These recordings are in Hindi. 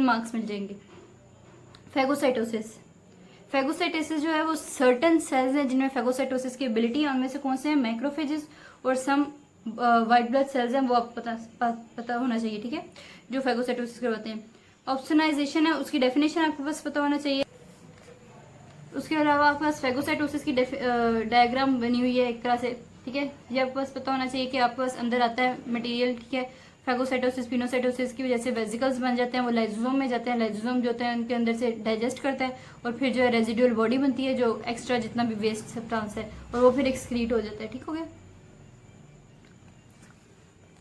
मार्क्स मिल जाएंगे। फेगोसाइटोसिस, फेगोसाइटोसिस जो है वो सर्टन सेल्स हैं जिनमें फेगोसाइटोसिस की एबिलिटी है, उनमें से कौन से हैं, मैक्रोफेजेस और सम वाइट ब्लड सेल्स हैं, वो आपको पता होना चाहिए, ठीक है, जो फेगोसाइटोसिस करवाते हैं। ऑप्सोनाइजेशन है, उसकी डेफिनेशन आपको बस पता होना चाहिए। उसके अलावा आपके पास फेगोसाइटोसिस की डायग्राम बनी हुई है एक तरह से, ठीक है, ये आपको बस पता होना चाहिए कि आपके पास अंदर आता है मटेरियल, ठीक है। फेगोसाइटोसिस पिनोसाइटोसिस की वजह से वेसिकल्स बन जाते हैं, वो लाइसोसोम में जाते हैं, लाइसोसोम जो होते हैं उनके अंदर से डाइजेस्ट करता है और फिर जो है रेजिडुअल बॉडी बनती है, जो एक्स्ट्रा जितना भी वेस्ट सब्सटेंस है, और वो फिर एक्सक्रीट हो जाता है, ठीक हो गया।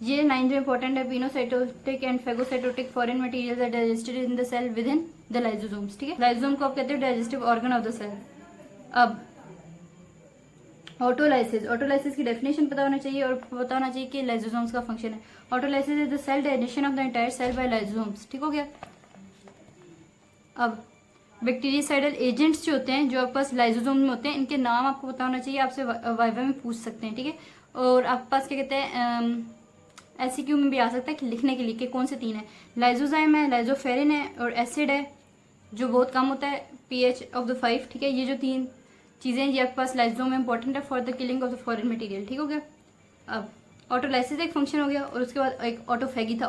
ये 9 जो इंपॉर्टेंट है, pinocytotic and phagocytotic foreign materials are digested in the cell within the lysosomes, ठीक है। लाइसोसोम को आप कहते हैं digestive organ of the cell. अब ऑटोलाइसिस, ऑटोलाइसिस की डेफिनेशन पता होना चाहिए और पता होना चाहिए कि लाइसोसोम्स का फंक्शन है। Autolysis is the cell digestion of the entire cell by lysosomes, ठीक हो गया। अब बैक्टीरियासाइडल एजेंट्स जो होते हैं, जो आपके पास लाइसोसोम में होते हैं, इनके नाम आपको पता होना चाहिए, आपसे वाइवा में पूछ सकते हैं, ठीक है। और आपके पास क्या कहते हैं, एससीक्यू में भी आ सकता है कि लिखने के लिए कि कौन से 3 है, लाइसोजाइम है, लाइसोफेरिन है और एसिड है जो बहुत कम होता है, pH ऑफ द 5, ठीक है। ये जो 3 चीजें ये आपके पास लाइसोसोम में इंपॉर्टेंट है for the killing of the foreign material, ठीक हो गया। अब ऑटोलाइसिस एक फंक्शन हो गया और उसके बाद एक ऑटोफेगी था।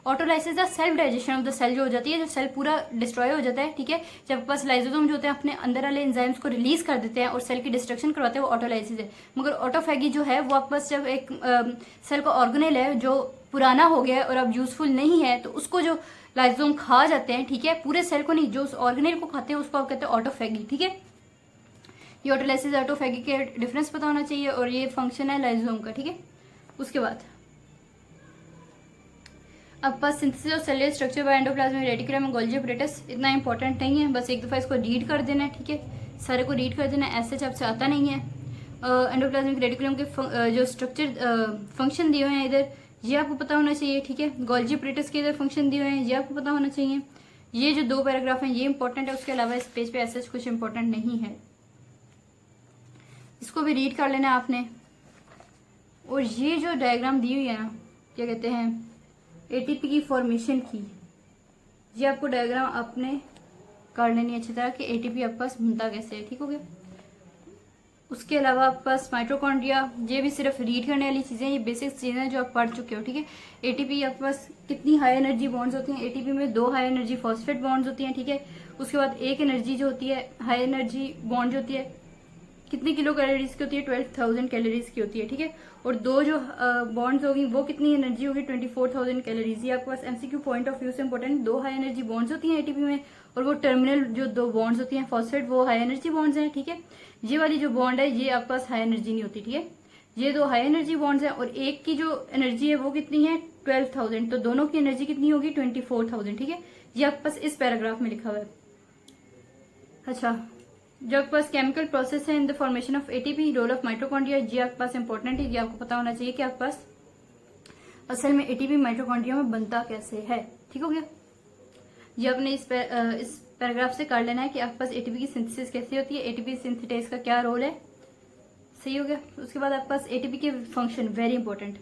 Autolysis the self digestion of the cell जो हो जाती है, जो सेल पूरा डिस्ट्रॉय हो जाता है, ठीक है। जब आपके पास लाइसोसोम जो होते हैं अपने अंदर वाले एंजाइम्स को रिलीज कर देते हैं और सेल की डिस्ट्रक्शन करवाते हैं, वो ऑटोलाइसिस है। मगर ऑटोफेगी जो है वो आपके पास जब एक सेल का ऑर्गेनेल है जो पुराना हो गया है और अब यूजफुल नहीं है, तो उसको जो लाइसोसोम खा जाते हैं, ठीक है, पूरे सेल को नहीं, जो उस ऑर्गेनेल को खाते हैं उसको आप कहते हैं ऑटोफेगी, ठीक है। ये ऑटोलाइसिस ऑटोफेगी के डिफरेंस पता होना चाहिए और ये फंक्शन है लाइसोसोम का, ठीक है। उसके बाद अब पास synthesis of cellular structure by endoplasmic reticulum and Golgi apparatus इतना इंपॉर्टेंट नहीं है, बस एक दफ़ा इसको रीड कर देना है, ठीक है, सारे को रीड कर देना है, ऐसे आपसे आता नहीं है। एंडोप्लाज्मिक रेटिकुलम के जो स्ट्रक्चर फंक्शन दिए हुए हैं इधर, ये आपको पता होना चाहिए, ठीक है। गोल्गी apparatus के इधर फंक्शन दिए हुए हैं, ये आपको पता होना चाहिए। ये जो 2 पैराग्राफ हैं ये इंपॉर्टेंट है, उसके अलावा इस पेज पे ऐसा कुछ इंपॉर्टेंट नहीं है, इसको भी रीड कर लेना आपने। और ये जो डायग्राम दी हुई है ना, क्या कहते हैं, एटीपी की फॉर्मेशन की, ये आपको डायग्राम आपने कर लेनी अच्छी तरह कि एटीपी आपके पास बनता कैसे है, ठीक हो गया। उसके अलावा आपके पास माइटोकॉन्ड्रिया, ये भी सिर्फ रीड करने वाली चीज़ें, ये बेसिक चीज़ें हैं जो आप पढ़ चुके हो, ठीक है। एटीपी आपके पास कितनी हाई एनर्जी बॉन्ड्स होती हैं, एटीपी में 2 हाई एनर्जी फॉस्फेट बॉन्ड्स होती हैं, ठीक है। उसके बाद एक एनर्जी जो होती है, हाई एनर्जी बॉन्ड जो होती है, कितनी किलो कैलोरीज की होती है, 12,000 कैलोरीज की होती है, ठीक है। और 2 जो बॉन्ड्स होगी वो कितनी एनर्जी होगी, 24,000 कैलोरीज। ये आपके पास एमसीक्यू पॉइंट ऑफ व्यू से इंपॉर्टेंट। 2 हाई एनर्जी बॉन्ड्स होती हैं एटीपी में और वो टर्मिनल जो 2 बॉन्ड्स होती हैं फॉस्फेट, वो हाई एनर्जी बॉन्ड्स हैं, ठीक है। ये वाली जो बॉन्ड है ये आपके पास हाई एनर्जी नहीं होती, ठीक है। ये 2 हाई एनर्जी बॉन्ड्स हैं और एक की जो एनर्जी है वो कितनी है, 12,000, तो दोनों की एनर्जी कितनी होगी, 24,000, ठीक है। ये आपके पास इस पैराग्राफ में लिखा हुआ है। अच्छा, जो आपके पास केमिकल प्रोसेस है in the formation of ATP, role of mitochondria, ये आपके पास इंपॉर्टेंट है, ये आपको पता होना चाहिए कि आपके पास असल में एटीपी माइटोकॉन्ड्रिया में बनता कैसे है, ठीक हो गया। ये आपने इस पैराग्राफ से कर लेना है कि आपके पास एटीपी की सिंथेसिस कैसे होती है, एटीपी सिंथेटाइज का क्या रोल है, सही हो गया। उसके बाद आपके पास एटीपी के फंक्शन, वेरी इंपॉर्टेंट,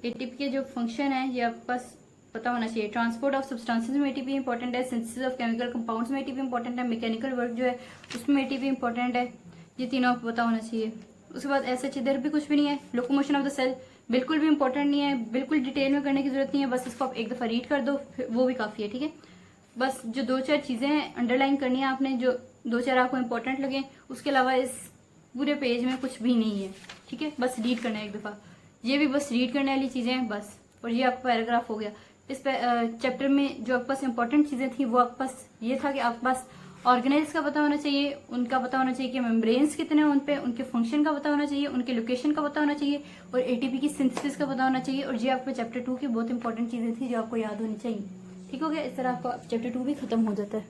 एटीपी के जो फंक्शन है ये आपके पास पता होना चाहिए। ट्रांसपोर्ट ऑफ सब्सटेंसेस में एटीपी इंपॉर्टेंट है, सिंथेसिस ऑफ केमिकल कंपाउंड्स में एटीपी इंपॉर्टेंट है, मैकेनिकल वर्क जो है उसमें एटीपी इंपॉर्टेंट है, ये तीनों आपको पता होना चाहिए। उसके बाद ऐसे इधर भी कुछ भी नहीं है। लोकोमोशन ऑफ द सेल बिल्कुल भी इंपॉर्टेंट नहीं है, बिल्कुल डिटेल में करने की जरूरत नहीं है, बस इसको आप एक दफा रीड कर दो, वो भी काफी है, ठीक है। बस जो 2-4 चीजें हैं अंडरलाइन करनी है आपने, जो 2-4 आपको इंपॉर्टेंट लगे, उसके अलावा इस पूरे पेज में कुछ भी नहीं है, ठीक है। बस रीड करना है एक दफा, ये भी बस रीड करने वाली चीजें हैं बस। और ये आपका पैराग्राफ हो गया। इस चैप्टर में जो आपके पास इंपॉर्टेंट चीजें थी वो आपके पास ये था कि आपके पास ऑर्गेनेल्स का पता होना चाहिए, उनका पता होना चाहिए कि मेम्ब्रेन्स कितने हैं उन पे, उनके फंक्शन का पता होना चाहिए, उनके लोकेशन का पता होना चाहिए और एटीपी की सिंथेसिस का पता होना चाहिए। और ये आपके चैप्टर 2 की बहुत इंपॉर्टेंट चीजें थी जो आपको याद होनी चाहिए, ठीक हो गया। इस तरह आपका चैप्टर 2 भी खत्म हो जाता है।